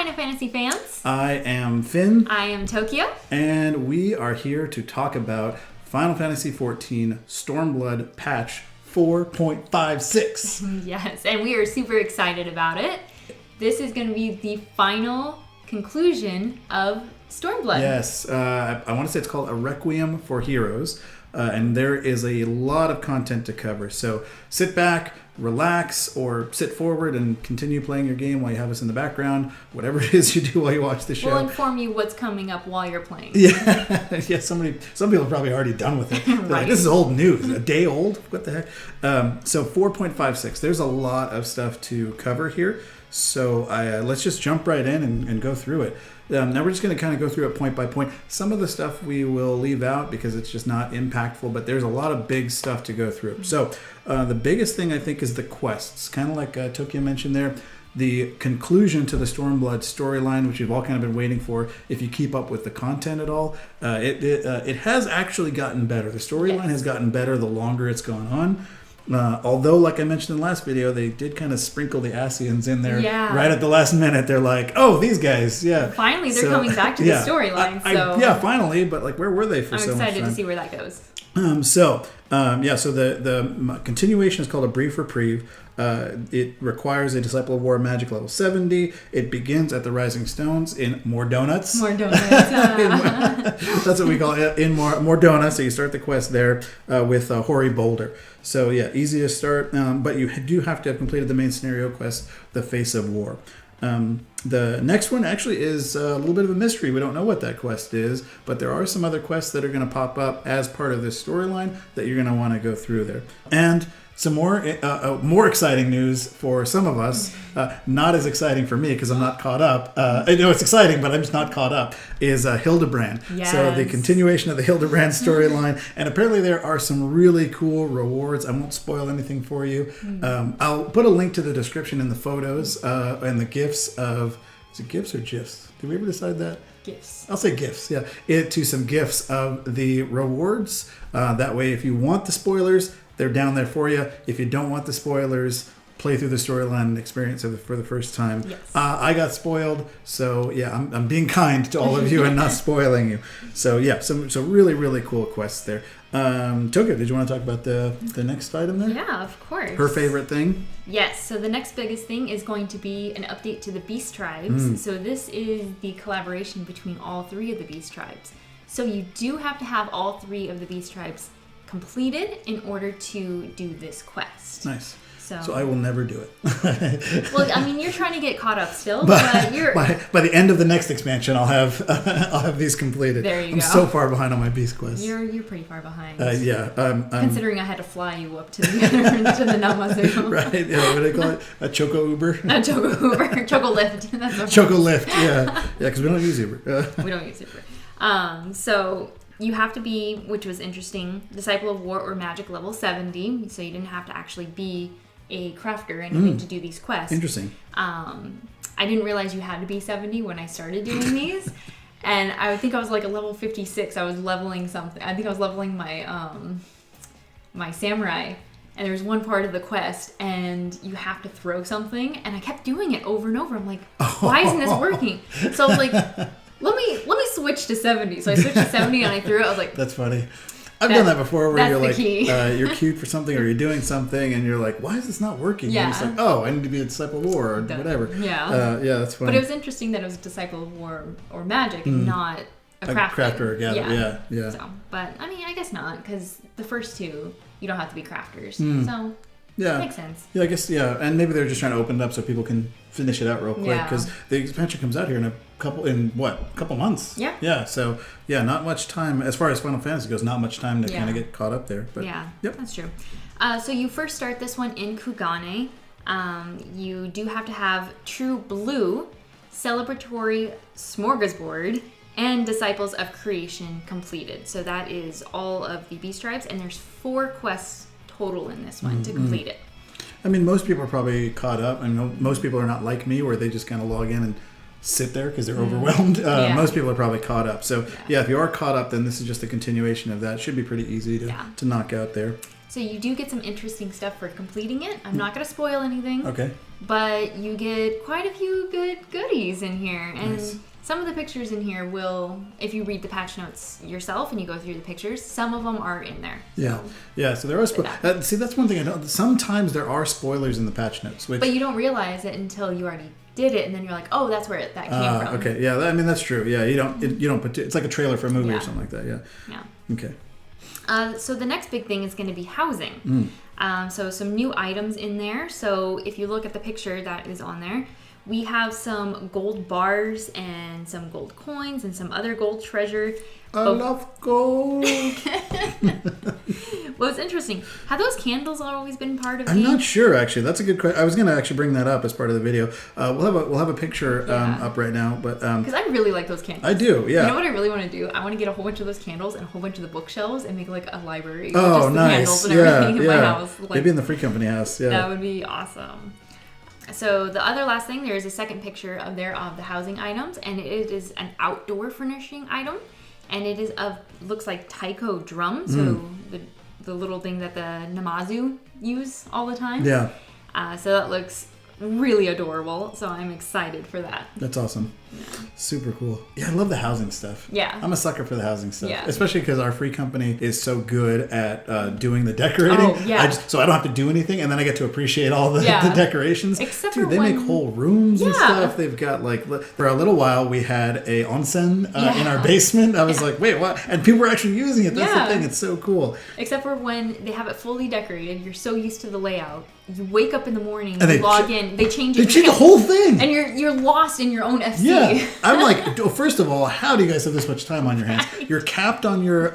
Final Fantasy fans. I am Finn. I am Tokyo. And we are here to talk about Final Fantasy XIV Stormblood Patch 4.56. Yes, and we are super excited about it. This is going to be the final conclusion of Stormblood. Yes, I want to say it's called A Requiem for Heroes. And there is a lot of content to cover. So sit back, relax, or sit forward and continue playing your game while you have us in the background. Whatever it is you do while you watch the show. We'll inform you what's coming up while you're playing. Yeah, yeah. Some people are probably already done with it. Right. Like, this is old news. A day old? What the heck? So 4.56. There's a lot of stuff to cover here. So let's just jump right in and go through it. Now we're just going to kind of go through it point by point. Some of the stuff we will leave out because it's just not impactful, but there's a lot of big stuff to go through. So the biggest thing I think is the quests. Kind of like Tokyo mentioned there, the conclusion to the Stormblood storyline, which you've all kind of been waiting for. If you keep up with the content at all, it has actually gotten better. The storyline has gotten better the longer it's gone on. Although, like I mentioned in the last video, they did kind of sprinkle the Ascians in there right at the last minute. They're like, oh, these guys, Finally, they're coming back to the storyline. Yeah, finally, but like, where were they for so much time? I'm excited to see where that goes. So the continuation is called A Brief Reprieve. It requires a Disciple of War Magic level 70. It begins at the Rising Stones in More Donuts. More donuts. That's what we call it, in More Donuts. So you start the quest there with Hoary Boulder. So yeah, easy to start, but you do have to have completed the main scenario quest, The Face of War. The next one actually is a little bit of a mystery. We don't know what that quest is, but there are some other quests that are going to pop up as part of this storyline that you're going to want to go through there. And some more exciting news for some of us, not as exciting for me because I'm not caught up. I know it's exciting, but I'm just not caught up, is Hildebrand. Yes. So the continuation of the Hildebrand storyline, and apparently there are some really cool rewards. I won't spoil anything for you. I'll put a link to the description in the photos and the GIFs of, is it GIFs or GIFs? Did we ever decide that? Gifts. I'll say GIFs, yeah. To some GIFs of the rewards. That way, if you want the spoilers, they're down there for you. If you don't want the spoilers, play through the storyline and experience it for the first time. Yes. I got spoiled, so yeah, I'm being kind to all of you and not spoiling you. So yeah, so really, really cool quests there. Tokyo, did you want to talk about the next item there? Yeah, of course. Her favorite thing? Yes, so the next biggest thing is going to be an update to the Beast Tribes. So this is the collaboration between all three of the Beast Tribes. So you do have to have all three of the Beast Tribes completed in order to do this quest. Nice. So I will never do it. Well, I mean, you're trying to get caught up still, but you're by the end of the next expansion, I'll have these completed. There you I'm go. so far behind on my beast quests. You're pretty far behind. Considering I had to fly you up to the to the Namazu. Right? Yeah. What do they call it? A Choco Uber. A Choco Uber. Choco Lift. That's what Choco Lift. Yeah. Because we don't use Uber. We don't use Uber. So you have to be, which was interesting, Disciple of War or Magic level 70. So you didn't have to actually be a crafter or anything to do these quests. Interesting. I didn't realize you had to be 70 when I started doing these. And I think I was like a level 56. I was leveling something. I think I was leveling my my samurai. And there's one part of the quest, and you have to throw something. And I kept doing it over and over. I'm like, why isn't this working? So I was like, let me switch to 70. So I switched to 70 and I threw it. I was like, that's funny. I've done that before where you're like, you're cute for something or you're doing something and you're like, why is this not working? Yeah. And it's like, oh, I need to be a Disciple of War or whatever. Yeah. Yeah, that's funny. But it was interesting that it was Disciple of War or Magic and not a crafter or a gatherer. Yeah. So, but I mean, I guess not, because the first two, you don't have to be crafters. So, yeah. It makes sense. Yeah, I guess, yeah. And maybe they're just trying to open it up so people can finish it out real quick because the expansion comes out here in a couple months. Yeah. Yeah. So yeah, not much time as far as Final Fantasy goes. Not much time to kind of get caught up there. But that's true. So you first start this one in Kugane. You do have to have True Blue, Celebratory Smorgasbord, and Disciples of Creation completed. So that is all of the Beast Tribes, and there's 4 quests total in this one to complete it. I mean, most people are probably caught up. I know most people are not like me where they just kind of log in and sit there because they're overwhelmed. Most people are probably caught up. So if you are caught up, then this is just a continuation of that. Should be pretty easy to knock out there. So you do get some interesting stuff for completing it. I'm not going to spoil anything. Okay. But you get quite a few good goodies in here. And Nice. some of the pictures in here will, if you read the patch notes yourself and you go through the pictures, some of them are in there. Yeah. Yeah, so there are spoilers. See, that's one thing I don't... Sometimes there are spoilers in the patch notes. Which, But you don't realize it until you already did it, and then you're like, oh, that's where that came from. Okay, yeah, I mean, that's true. Yeah, you don't put... It's like a trailer for a movie or something like that, yeah. Yeah. Okay. So the next big thing is going to be housing. So some new items in there. So if you look at the picture that is on there, we have some gold bars and some gold coins and some other gold treasure. I love gold. Well, it's interesting. Have those candles always been part of? I'm not sure, actually. That's a good question. I was going to actually bring that up as part of the video. We'll have a picture up right now, but because I really like those candles. I do, yeah. You know what I really want to do? I want to get a whole bunch of those candles and a whole bunch of the bookshelves and make like a library. Oh, just the nice. Candles and everything in my house. Like, maybe in the Free Company house. Yeah, that would be awesome. So the other last thing, there is a second picture of the housing items, and it is an outdoor furnishing item, and it is looks like taiko drum, so the little thing that the Namazu use all the time. Yeah. So that looks really adorable, so I'm excited for that. That's awesome. Yeah. Super cool. Yeah, I love the housing stuff. Yeah. I'm a sucker for the housing stuff. Yeah. Especially because our Free Company is so good at doing the decorating. Oh, yeah. So I don't have to do anything, and then I get to appreciate all the decorations. Except Dude, for they make whole rooms and stuff. They've got, like, for a little while, we had a onsen in our basement. I was like, wait, what? And people were actually using it. That's the thing. It's so cool. Except for when they have it fully decorated, you're so used to the layout. You wake up in the morning, and you log in, they change it. They change the whole thing. And you're lost in your own FC. Yeah. I'm like, first of all, how do you guys have this much time on your hands? You're capped on your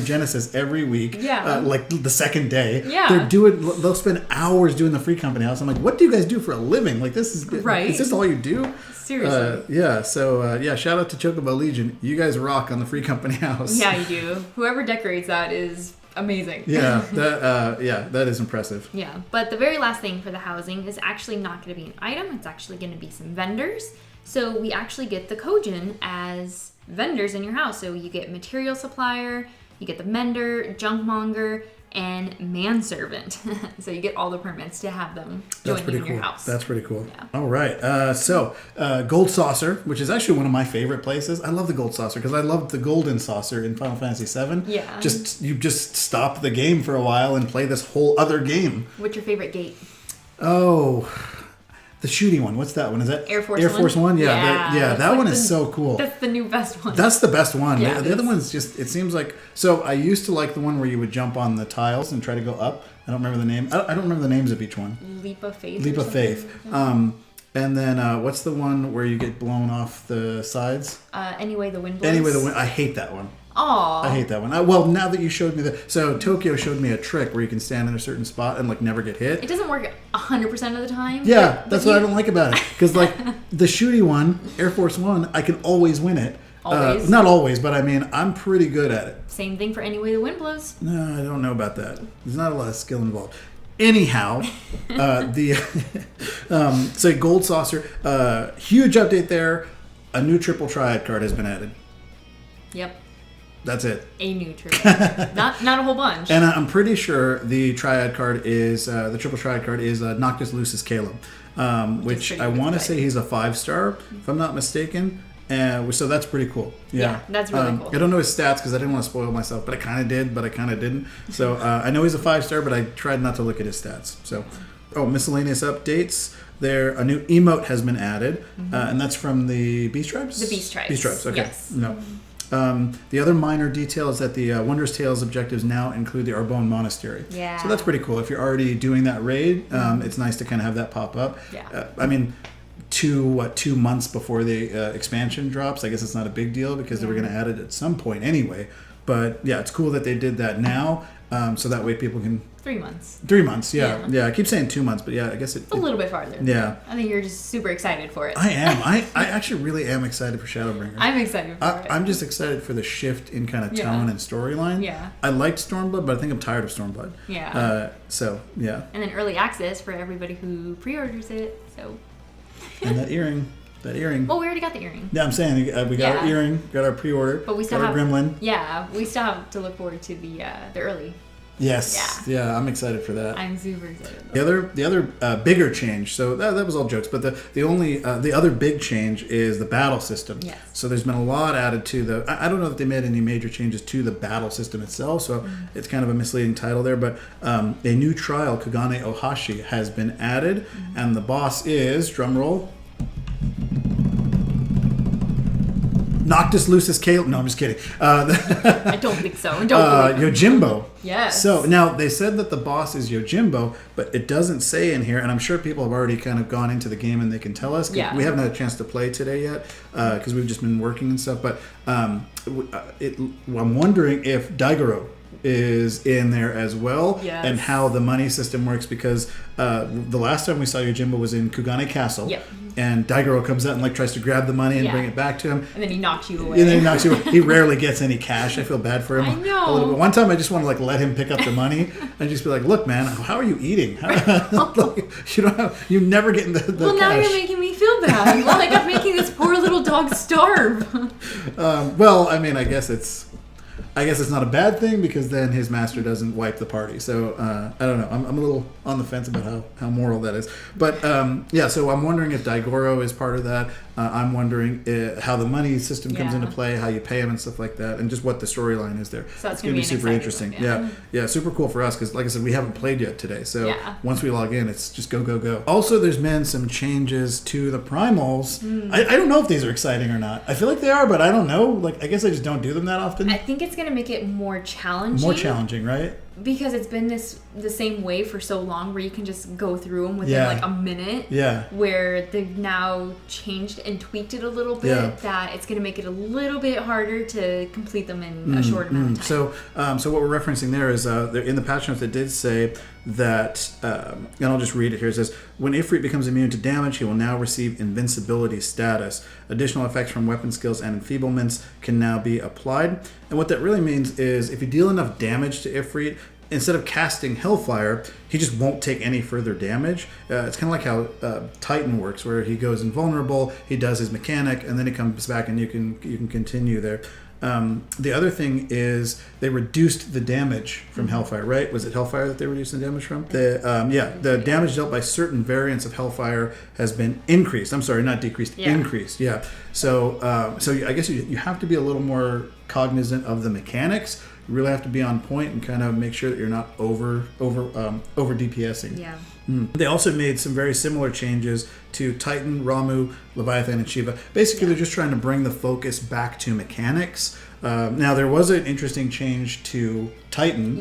Genesis every week. Yeah. Like the second day. Yeah. They'll spend hours doing the Free Company house. I'm like, what do you guys do for a living? Like, this is right. Is this all you do? Seriously. So shout out to Chocobo Legion. You guys rock on the Free Company house. Yeah, you do. Whoever decorates that is amazing. Yeah, that is impressive. Yeah, but the very last thing for the housing is actually not going to be an item. It's actually going to be some vendors. So we actually get the Kojin as vendors in your house. So you get material supplier, you get the mender, junkmonger, and manservant. So you get all the permits to have them join you in your house. That's pretty cool. Yeah. All right. So Gold Saucer, which is actually one of my favorite places. I love the Gold Saucer because I loved the Golden Saucer in Final Fantasy VII. Yeah. You just stop the game for a while and play this whole other game. What's your favorite gate? Oh, the shooty one. What's that one? Is that Air Force One? Yeah. That one is so cool. That's the new best one. That's the best one. Yeah, the other one's just, it seems like, so I used to like the one where you would jump on the tiles and try to go up. I don't remember the name. I don't remember the names of each one. Leap of Faith. Leap of Faith. And then what's the one where you get blown off the sides? Anyway, the wind blows. I hate that one. Aww. I hate that one. Well, now that you showed me that, so Tokyo showed me a trick where you can stand in a certain spot and like never get hit. It doesn't work 100% of the time. Yeah, that's what I don't like about it. Because like the shooty one, Air Force One, I can always win it. Always. Not always, but I mean, I'm pretty good at it. Same thing for Anyway the Wind Blows. No, I don't know about that. There's not a lot of skill involved. Anyhow, so Gold Saucer, huge update there. A new triple triad card has been added. Yep. That's it. A new triad. not a whole bunch. And I'm pretty sure the triad card is the triple triad card is Noctis Lucis Caleb, which I want to say he's a 5-star if I'm not mistaken. So that's pretty cool. Yeah, that's really cool. I don't know his stats because I didn't want to spoil myself, but I kind of did, but I kind of didn't. So I know he's a 5-star, but I tried not to look at his stats. So, miscellaneous updates. A new emote has been added, and that's from the Beast Tribes? The Beast Tribes. Beast Tribes, okay. Yes. No. The other minor detail is that the Wondrous Tales objectives now include the Arbonne Monastery. Yeah. So that's pretty cool. If you're already doing that raid, it's nice to kind of have that pop up. Yeah. 2 months before the expansion drops. I guess it's not a big deal because they were going to add it at some point anyway. But yeah, it's cool that they did that now, so that way people can... 3 months. 3 months, yeah. I keep saying 2 months, but yeah, I guess it's a little bit farther. Yeah. I think you're just super excited for it. I am. I actually really am excited for Shadowbringers. I'm excited for it. I'm just excited for the shift in kind of tone and storyline. Yeah. I liked Stormblood, but I think I'm tired of Stormblood. Yeah. So, yeah. And then early access for everybody who pre-orders it, so... And that earring. Well, we already got the earring. Yeah, I'm saying we got our earring, got our pre-order, but we still got have our gremlin. Yeah, we still have to look forward to the early Yes. Yeah, I'm excited for that. I'm super excited. The other bigger change. So that was all jokes, but the other big change is the battle system. Yes. So there's been a lot added to the. I don't know if they made any major changes to the battle system itself. So it's kind of a misleading title there. But a new trial, Kagane Ohashi, has been added, and the boss is drumroll. Noctis Lucis Kale. No, I'm just kidding. I don't think so. Don't believe Yojimbo. Yes. So now they said that the boss is Yojimbo, but it doesn't say in here, and I'm sure people have already kind of gone into the game and they can tell us. Yeah. We haven't had a chance to play today yet because we've just been working and stuff. But I'm wondering if Daigoro is in there as well, yes. and how the money system works, because the last time we saw Yojimbo was in Kugane Castle. Yep. And Daigoro comes out and like tries to grab the money and bring it back to him. And then he knocks you away. And then he knocks you away. He rarely gets any cash. I feel bad for him. I know. A little bit. One time I just want to like let him pick up the money and just be like, "Look, man, how are you eating? You never get in the well, cash." now you're making me feel bad. Like I'm making this poor little dog starve. Well, I mean, I guess it's not a bad thing, because then his master doesn't wipe the party. So I don't know. I'm a little on the fence about how moral that is. But so I'm wondering if Daigoro is part of that. I'm wondering how the money system comes into play, how you pay him and stuff like that, and just what the storyline is there. So that's going to be super interesting. One, yeah, super cool for us, because like I said, we haven't played yet today. So once we log in, it's just go. Also, there's been some changes to the primals. I don't know if these are exciting or not. I feel like they are, but I don't know. Like, I guess I just don't do them that often. I think it's going to make it more challenging. More challenging, right? Because it's been the same way for so long, where you can just go through them within like a minute. Yeah. Where they've now changed and tweaked it a little bit, that it's going to make it a little bit harder to complete them in a short amount of time. So what we're referencing there is in the patch notes, it did say that, and I'll just read it here. It says, when Ifrit becomes immune to damage, he will now receive invincibility status. Additional effects from weapon skills and enfeeblements can now be applied. And what that really means is, if you deal enough damage to Ifrit, instead of casting Hellfire, he just won't take any further damage. It's kind of like how Titan works, where he goes invulnerable, he does his mechanic, and then he comes back and you can continue there. The other thing is they reduced the damage from Hellfire, right? Was it Hellfire that they reduced the damage from? The damage dealt by certain variants of Hellfire has been increased. I'm sorry, not decreased, increased. Yeah. So I guess you have to be a little more cognizant of the mechanics. You really have to be on point and kind of make sure that you're not over DPSing. Yeah. They also made some very similar changes to Titan, Ramu, Leviathan, and Shiva. Basically, they're just trying to bring the focus back to mechanics. Now, there was an interesting change to Titan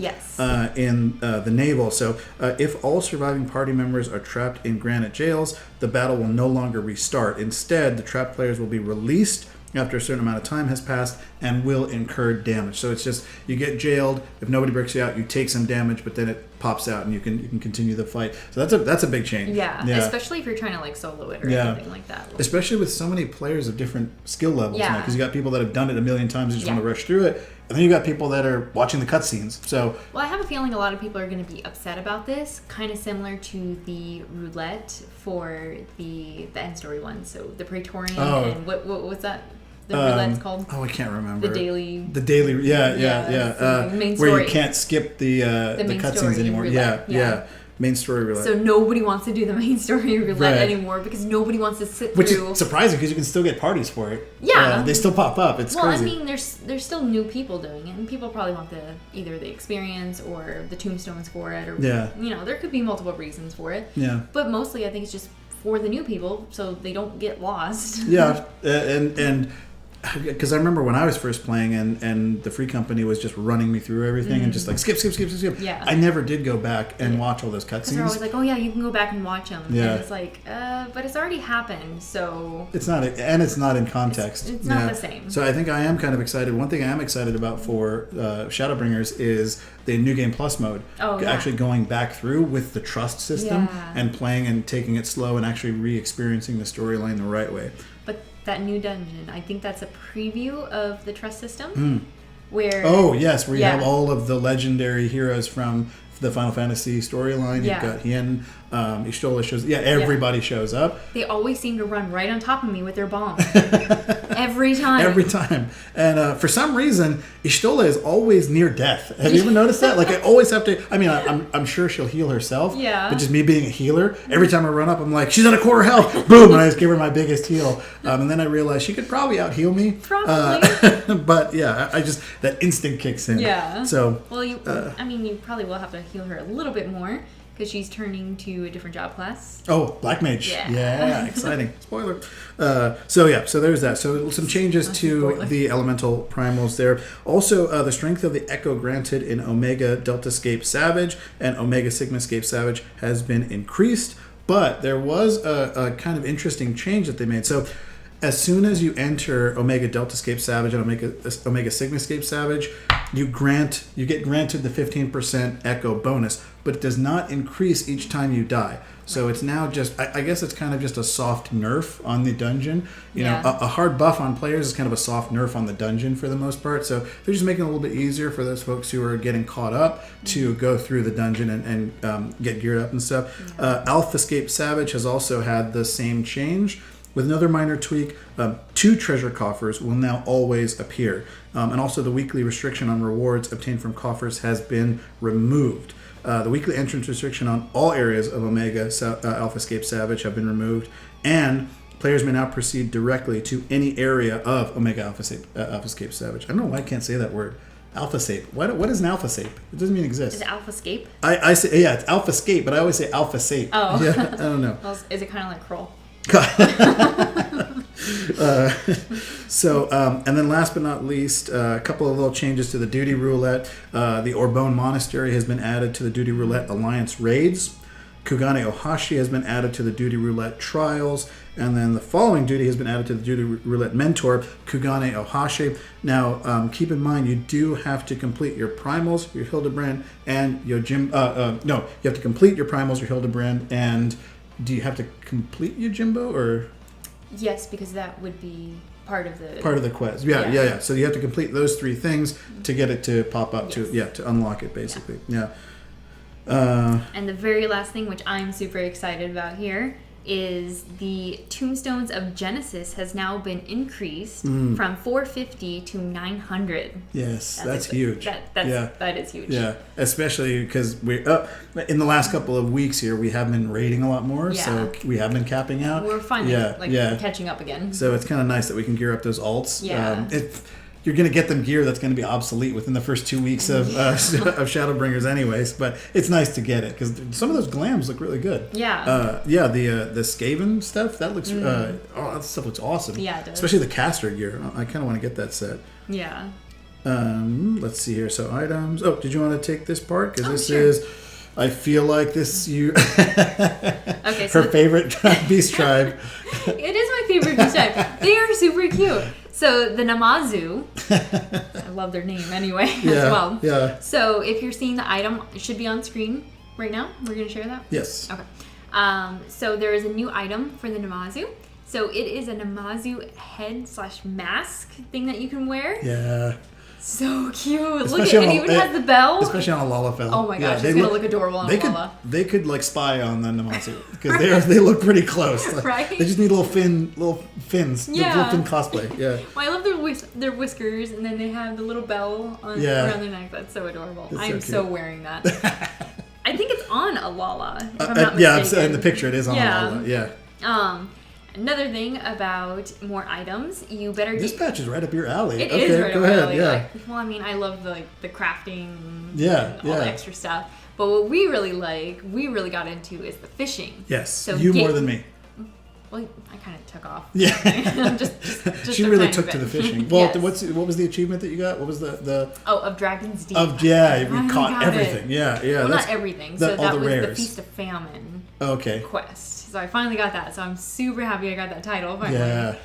in the Naval. So, if all surviving party members are trapped in granite jails, the battle will no longer restart. Instead, the trapped players will be released after a certain amount of time has passed and will incur damage. So it's just, you get jailed, if nobody breaks you out, you take some damage, but then it pops out and you can continue the fight. So that's a big change. Yeah, especially if you're trying to like solo it or anything like that. Especially with so many players of different skill levels now, because you got people that have done it a million times and just want to rush through it, and then you got people that are watching the cutscenes. So I have a feeling a lot of people are going to be upset about this, kind of similar to the roulette for the end story one. So the Praetorium and what's that? The roulette's called? Oh, I can't remember. The daily, main story. Where you can't skip the cutscenes anymore. Roulette, main story roulette. So nobody wants to do the main story roulette anymore, because nobody wants to sit Which through. Is surprising, because you can still get parties for it. Yeah. They still pop up. It's crazy. I mean, there's still new people doing it, and people probably want either the experience or the tombstones for it, or there could be multiple reasons for it. Yeah. But mostly, I think it's just for the new people, so they don't get lost. Yeah, and because I remember when I was first playing and the free company was just running me through everything and just like skip. Yeah. I never did go back and watch all those cutscenes. They're always like, oh yeah, you can go back and watch them. Yeah. And it's like, but it's already happened, so... It's not in context. It's not the same. So I think I am kind of excited. One thing I am excited about for Shadowbringers is the New Game Plus mode. Actually going back through with the trust system and playing and taking it slow and actually re-experiencing the storyline the right way. But that new dungeon, I think that's a preview of the trust system. Where you have all of the legendary heroes from the Final Fantasy storyline. You've got Hien, Y'shtola shows. Yeah, everybody shows up. They always seem to run right on top of me with their bombs. Every time. Every time. And for some reason, Y'shtola is always near death. Have you ever noticed that? Like, I always have to... I mean, I'm sure she'll heal herself. Yeah. But just me being a healer, every time I run up, I'm like, she's at a quarter health. Boom! And I just give her my biggest heal. And then I realize she could probably out-heal me. Probably. But, yeah, I just... That instinct kicks in. Yeah. So... Well, you probably will have to heal her a little bit more. Because she's turning to a different job class. Oh, Black Mage. Yeah. Exciting. Spoiler. So there's that. So some changes to the elemental primals there. Also, the strength of the Echo granted in Omega Deltascape Savage and Omega Sigmascape Savage has been increased. But there was a kind of interesting change that they made. So as soon as you enter Omega Deltascape Savage and Omega Sigmascape Savage, you get granted the 15% Echo bonus, but it does not increase each time you die. So it's now just, I guess it's kind of just a soft nerf on the dungeon. You know, a hard buff on players is kind of a soft nerf on the dungeon for the most part. So they're just making it a little bit easier for those folks who are getting caught up to go through the dungeon and get geared up and stuff. Alphascape Savage has also had the same change. With another minor tweak, 2 treasure coffers will now always appear. And also the weekly restriction on rewards obtained from coffers has been removed. The weekly entrance restriction on all areas of Omega Alphascape Savage have been removed. And players may now proceed directly to any area of Omega Alphascape Savage. I don't know why I can't say that word. Alphasape. What is an Alphasape? It doesn't even exist. Is it Alphascape? I say, yeah, it's Alphascape, but I always say Alphasape. Oh. Yeah, I don't know. Well, is it kind of like Kroll? And then last but not least, a couple of little changes to the duty roulette. The Orbone Monastery has been added to the duty roulette Alliance raids. Kugane Ohashi has been added to the duty roulette trials. And then the following duty has been added to the duty roulette mentor, Kugane Ohashi. Now, keep in mind, you do have to complete your primals, your Hildebrand, and your you have to complete your primals, your Hildebrand, and do you have to complete your Jimbo, or? Yes, because that would be part of the quest. Yeah. So you have to complete those 3 things to get it to pop up to unlock it, basically. Yeah. And the very last thing, which I'm super excited about here, is the Tombstones of Genesis has now been increased from 450 to 900. Yes, that's huge. That is huge. Yeah, especially because we in the last couple of weeks here we have been raiding a lot more, so we have been capping out. We're finally catching up again. So it's kind of nice that we can gear up those alts. Yeah. You're going to get them gear that's going to be obsolete within the first 2 weeks of Shadowbringers anyways, but it's nice to get it because some of those glams look really good. Yeah. The Skaven stuff, that looks that stuff looks awesome. Yeah, it does. Especially the caster gear. I kind of want to get that set. Yeah. Let's see here. So items. Oh, did you want to take this part? Because this is, I feel like this Okay. So her favorite beast tribe. It is my favorite beast tribe. They are super cute. So the Namazu, I love their name anyway as well. Yeah. So if you're seeing the item, it should be on screen right now. We're going to share that? Yes. Okay. So there is a new item for the Namazu. So it is a Namazu head/mask thing that you can wear. Yeah. So cute. Look at it. It even has the bell. Especially on a Lalafell. Oh my gosh, it's going to look adorable on Lala. They could like spy on the Namazu because they look pretty close. Like, right? They just need little fins. Yeah. Little fin cosplay. Yeah. Well, I love their whiskers, and then they have the little bell around their neck. That's so adorable. I'm so wearing that. I think it's on a Lala, if I'm not mistaken. Yeah, in the picture it is on a Lala. Yeah. Another thing about more items, you better This patch is right up your alley. It is right up my alley. Yeah. Well, I mean, I love the crafting and all the extra stuff. But what we really got into is the fishing. Yes, so more than me. Well, I kind of took off. Yeah. just she really took to the fishing. Well, yes. What was the achievement that you got? What was the of Dragon's Deep. We caught everything. Yeah. Well, not everything. So that was rares. the Feast of Famine quest. So I finally got that. So I'm super happy I got that title finally. Yeah.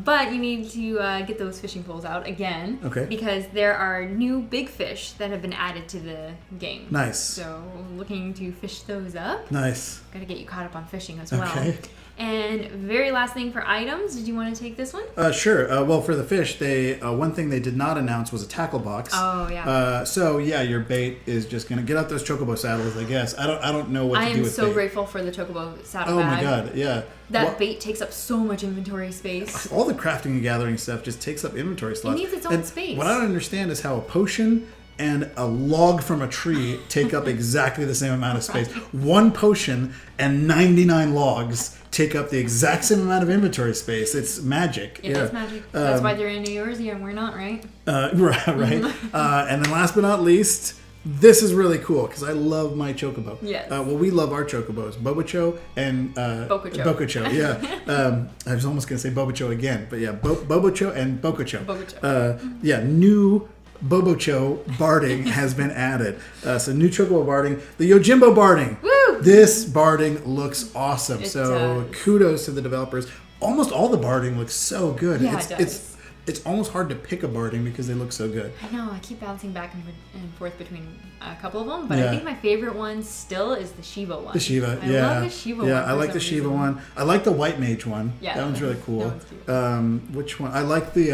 But you need to get those fishing poles out again. Okay. Because there are new big fish that have been added to the game. Nice. So looking to fish those up. Nice. Got to get you caught up on fishing as well. Okay. And very last thing for items, did you want to take this one? Sure. Well, for the fish, they one thing they did not announce was a tackle box. Oh yeah. So yeah, your bait is just gonna get out those chocobo saddles, I guess. I don't know what to do with I am so bait. grateful for the chocobo saddle Oh bag. my god, yeah. That bait takes up so much inventory space. All the crafting and gathering stuff just takes up inventory slots. It needs its own space. What I don't understand is how a potion and a log from a tree take up exactly the same amount of space. One potion and 99 logs take up the exact same amount of inventory space. It's magic. It is magic. That's why they're in Eorzea and we're not, right? Right. And then last but not least, this is really cool because I love my chocobo. Yes. Well, we love our chocobos, Bobocho and Bokocho. Yeah. I was almost going to say Bobocho again, but yeah, Bobocho and Bokocho. Yeah, new Bobocho barding has been added. So new chocobo barding. The Yojimbo barding. Woo! This barding looks awesome. It so does. kudos to the developers. Almost all the barding looks so good. Yeah, it does. It's almost hard to pick a barding because they look so good. I know, I keep bouncing back and forth between a couple of them, but Yeah. I think my favorite one still is the Shiva one. The Shiva, I yeah. love the Shiva one. Yeah, I for like the some Shiva reason. one. I like the White Mage one. Yeah, that one's really cool. that one's cute. Which one? I like the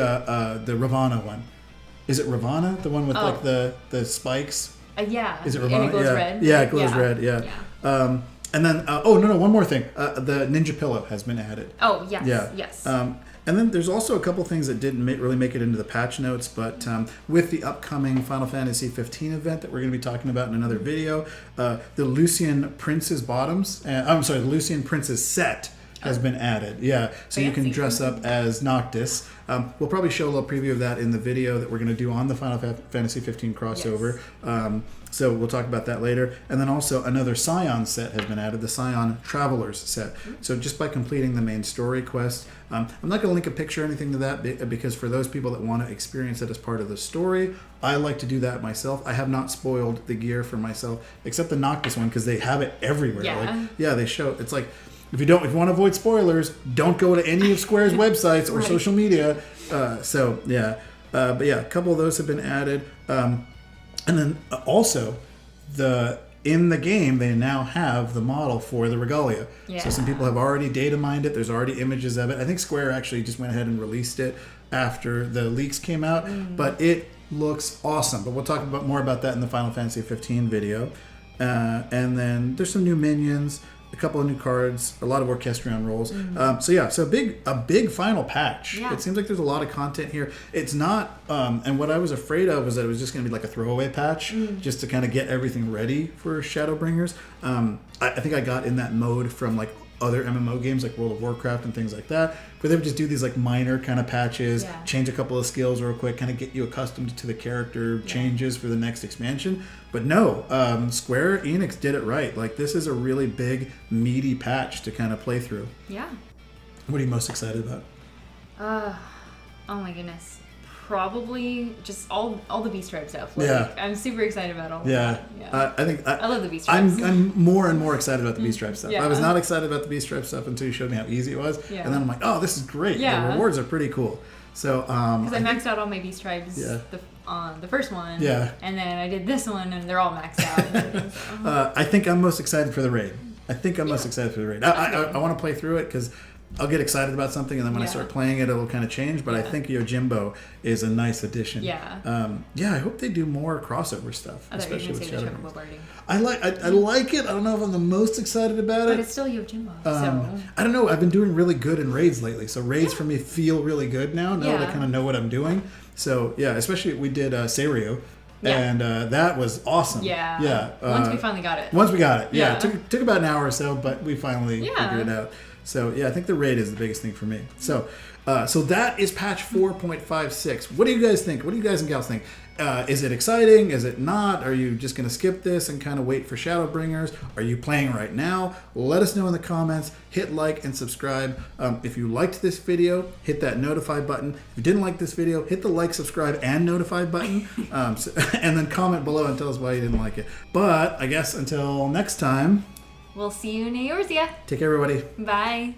Ravana one. Is it Ravana? The one with like the spikes? Yeah. Is it Ravana? And it glows yeah. red. Yeah, it glows red. Yeah. And then one more thing. The Ninja Pillow has been added. Oh yes. Yeah. Yes. And then there's also a couple things that didn't really make it into the patch notes, but with the upcoming Final Fantasy XV event that we're going to be talking about in another video, the Lucian Prince's bottoms, the Lucian Prince's set has been added. Yeah, so you can Fancy. dress up as Noctis. We'll probably show a little preview of that in the video that we're going to do on the Final Fantasy XV crossover. Yes. So we'll talk about that later. And then also another Scion set has been added, the Scion Travelers set. So just by completing the main story quest, I'm not going to link a picture or anything to that because for those people that want to experience it as part of the story, I like to do that myself. I have not spoiled the gear for myself, except the Noctis one because they have it everywhere. Yeah. They show it's like if you want to avoid spoilers, don't go to any of Square's websites or social media. But yeah, a couple of those have been added. And then also, in the game, they now have the model for the Regalia. Yeah. So some people have already data mined it. There's already images of it. I think Square actually just went ahead and released it after the leaks came out. But it looks awesome. But we'll talk more about that in the Final Fantasy XV video. And then there's some new minions, a couple of new cards, a lot of Orchestrion rolls. So a big final patch. Yeah. It seems like there's a lot of content here. It's not, and what I was afraid of was that it was just going to be like a throwaway patch, just to kind of get everything ready for Shadowbringers. I think I got in that mode from like other MMO games like World of Warcraft and things like that, where they would just do these like minor kind of patches, change a couple of skills real quick, kind of get you accustomed to the character changes for the next expansion. But no, Square Enix did it right. Like this is a really big, meaty patch to kind of play through. Yeah. What are you most excited about? Oh my goodness. Probably just all the Beast Tribe stuff. I'm super excited about all of that. Yeah. I love the Beast Tribes. I'm more and more excited about the Beast Tribe stuff. Yeah. I was not excited about the Beast Tribe stuff until you showed me how easy it was. Yeah. And then I'm like, oh, this is great. Yeah. The rewards are pretty cool. So because I maxed out all my Beast Tribes on the first one. Yeah. And then I did this one and they're all maxed out. I think I'm most excited for the raid. I want to play through it because I'll get excited about something, and then when I start playing it, it'll kind of change. But I think Yojimbo is a nice addition. Yeah. I hope they do more crossover stuff, I thought you were especially going to with say the Shadowbringers. Chocobo Barding. I like it. I don't know if I'm the most excited about it. But it's still Yojimbo, so... I don't know. I've been doing really good in raids lately. So raids for me feel really good now that I kind of know what I'm doing. So, yeah, especially we did Seiryu. Yeah. And that was awesome. Yeah. Yeah. Once we finally got it. Once we got it. Yeah. Yeah. Took about an hour or so, but we finally figured it out. So, yeah, I think the raid is the biggest thing for me. So that is patch 4.56. What do you guys think? What do you guys and gals think? Is it exciting? Is it not? Are you just going to skip this and kind of wait for Shadowbringers? Are you playing right now? Let us know in the comments. Hit like and subscribe. If you liked this video, hit that notify button. If you didn't like this video, hit the like, subscribe, and notify button. And then comment below and tell us why you didn't like it. But I guess until next time, we'll see you in Eorzea. take care, everybody. Bye.